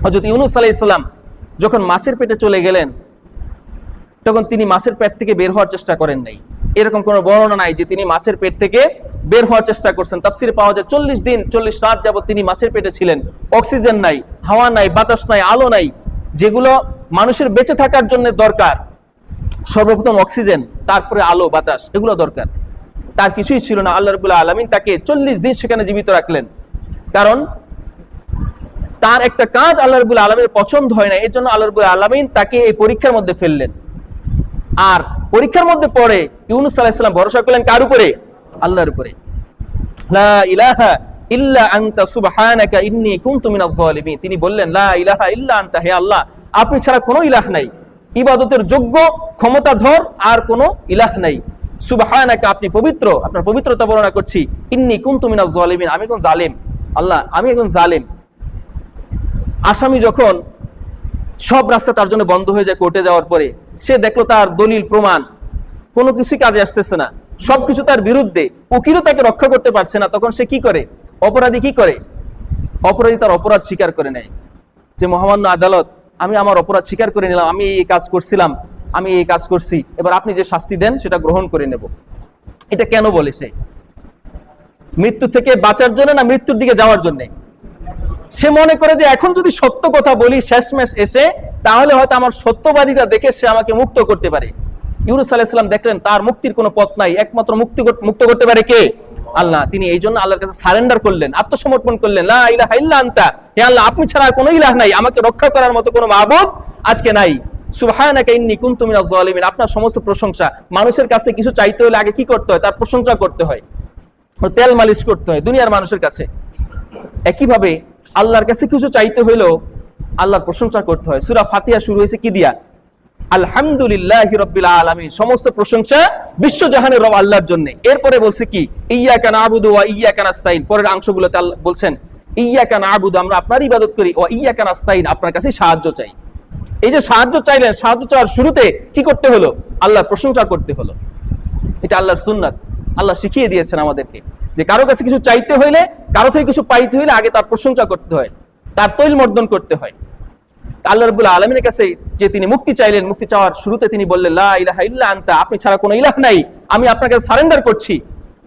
হযরত ইউনূস আলাইহিস সালাম যখন মাছের পেটে চলে গেলেন, তখন তিনি মাছের পেট থেকে বের হওয়ার চেষ্টা করেন নাই। এরকম কোনো বর্ণনা নাই যে তিনি মাছের পেট থেকে বের হওয়ার চেষ্টা করছেন। তাফসীরে পাওয়া যায় 40 দিন 40 রাত যাবত তিনি মাছের পেটে ছিলেন। অক্সিজেন নাই, হাওয়া নাই, বাতাস নাই, আলো নাই, যেগুলো মানুষের বেঁচে থাকার জন্য দরকার। সর্বপ্রথম অক্সিজেন, তারপরে আলো, বাতাস, এগুলো দরকার। তার কিছুই ছিল না। আল্লাহ রাব্বুল আলামিন তাকে 40 দিন সেখানে জীবিত রাখলেন, কারণ তার একটা কাজ আল্লাহ রাব্বুল আলামিনের পছন্দ হয় না। এর জন্য আল্লাহ রাব্বুল আলামিন তাকে এই পরীক্ষার মধ্যে ফেললেন। আর পরীক্ষার মধ্যে পড়ে ইউনূস আলাইহিস সালাম ভরসা করলেন কার উপরে? আল্লাহর উপরে। লা ইলাহা ইল্লা আনতা সুবহানাকা ইন্নী কুনতু মিনাজ জালিমিন। তিনি বললেন, লা ইলাহা ইল্লা আনতা, হে আল্লাহ, আপনি ছাড়া কোনো ইলাহ নাই, ইবাদতের যোগ্য ক্ষমতাধর আর কোনো ইলাহ নাই। সুবহানাকা, আপনি পবিত্র, আপনার পবিত্রতা বর্ণনা করছি। ইন্নী কুনতু মিনাজ জালিমিন, আমি একজন জালিম। আল্লাহ, আমি একজন জালিম। আসামি যখন সব রাস্তা তার জন্য বন্ধ হয়ে যায় কোর্টে যাওয়ার পরে, সে দেখলো তার দলিল প্রমাণ কোনো কিছুই কাজে আসতেছে না, সবকিছু তার বিরুদ্ধে, উকিলও তাকে রক্ষা করতে পারছে না, তখন সে কি করে? অপরাধী কি করে? অপরাধী তার অপরাধ স্বীকার করে নেয় যে মহামান্য আদালত, আমি আমার অপরাধ স্বীকার করে নিলাম, আমি এই কাজ করছিলাম, আমি এই কাজ করছি, এবার আপনি যে শাস্তি দেন সেটা গ্রহণ করে নেব। এটা কেন বলে? সে মৃত্যু থেকে বাঁচার জন্য না মৃত্যুর দিকে যাওয়ার জন্য? সে মনে করে যে এখন যদি সত্য কথা বলি শেষমেশ এসে, তাহলে হয়তো আমার সত্যবাদিতা দেখে সে আমাকে মুক্ত করতে পারে। ইউনূস আলাইহিস সালাম দেখলেন তার মুক্তির কোনো পথ নাই, একমাত্র মুক্ত করতে পারে কে? আল্লাহ। তিনি এই জন্য আল্লাহর কাছে সারেন্ডার করলেন, আত্মসমর্পণ করলেন। লা ইলাহা ইল্লা আনতা, হে আল্লাহ, আপনি ছাড়া আর কোনো ইলাহ নাই, আমাকে রক্ষা করার মতো কোনো মাবুদ আজকে নাই। সুবহানাকা ইন্নী কুনতু মিনাজ জালিমিন, আপনার সমস্ত প্রশংসা। মানুষের কাছে কিছু চাইতে হলে আগে কি করতে হয়? তার প্রশংসা করতে হয়, তেল মালিশ করতে হয় দুনিয়ার মানুষের কাছে। একইভাবে আল্লাহর কাছে কিছু চাইতে হইলেও আল্লাহর প্রশংসা করতে হয়। সূরা ফাতিহা শুরু হয়েছে কি দিয়া? আলহামদুলিল্লাহি রাব্বিল আলামিন, সমস্ত প্রশংসা বিশ্বজাহানের রব আল্লাহর জন্য। এরপরে বলছে কি? ইয়্যাকা না'বুদু ওয়া ইয়্যাকা নাস্তাইন। পরের অংশগুলোতে আল্লাহ বলছেন ইয়্যাকা না'বুদু, আমরা আপনার ইবাদত করি, ওয়া ইয়্যাকা নাস্তাইন, আপনার কাছে সাহায্য চাই। এই যে সাহায্য চাইলেন, সাহায্য চাওয়ার শুরুতে কি করতে হলো? আল্লাহর প্রশংসা করতে হলো। এটা আল্লাহর সুন্নাত, আল্লাহ শিখিয়ে দিয়েছেন আমাদেরকে যে কারো কাছে কিছু চাইতে হইলে, কারো থেকে কিছু পাইতে হইলে আগে তার প্রশংসা করতে হয়, তার তৈল মর্দন করতে হয়। আল্লাহ রাব্বুল আলামিনের কাছে যে তিনি মুক্তি চাইলেন, মুক্তি চাওয়ার শুরুতে তিনি বললেন, লা ইলাহা ইল্লা আনতা, আপনি ছাড়া কোনো ইলাহ নাই, আমি আপনাকে সারেন্ডার করছি।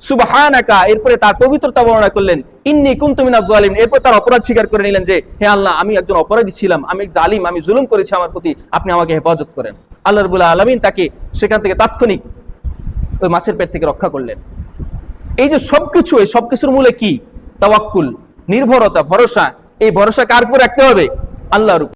সুবহানাকা, এরপরে তার পবিত্রতা বর্ণনা করলেন। ইন্নী কুনতু মিনাজ জালিমিন, এরপর তার অপরাধ স্বীকার করে নিলেন যে হে আল্লাহ, আমি একজন অপরাধী ছিলাম, আমি জালিম, আমি জুলুম করেছি আমার প্রতি, আপনি আমাকে হেফাজত করেন। আল্লাহ রাব্বুল আলামিন তাকে সেখান থেকে তাৎক্ষণিক ওই মাছের পেট থেকে রক্ষা করলেন। এই যে সবকিছু, এই সবকিছুর মূলে কি? তাওয়াক্কুল, নির্ভরতা, ভরসা। এই ভরসা কার উপর রাখতে হবে? আল্লাহর উপর।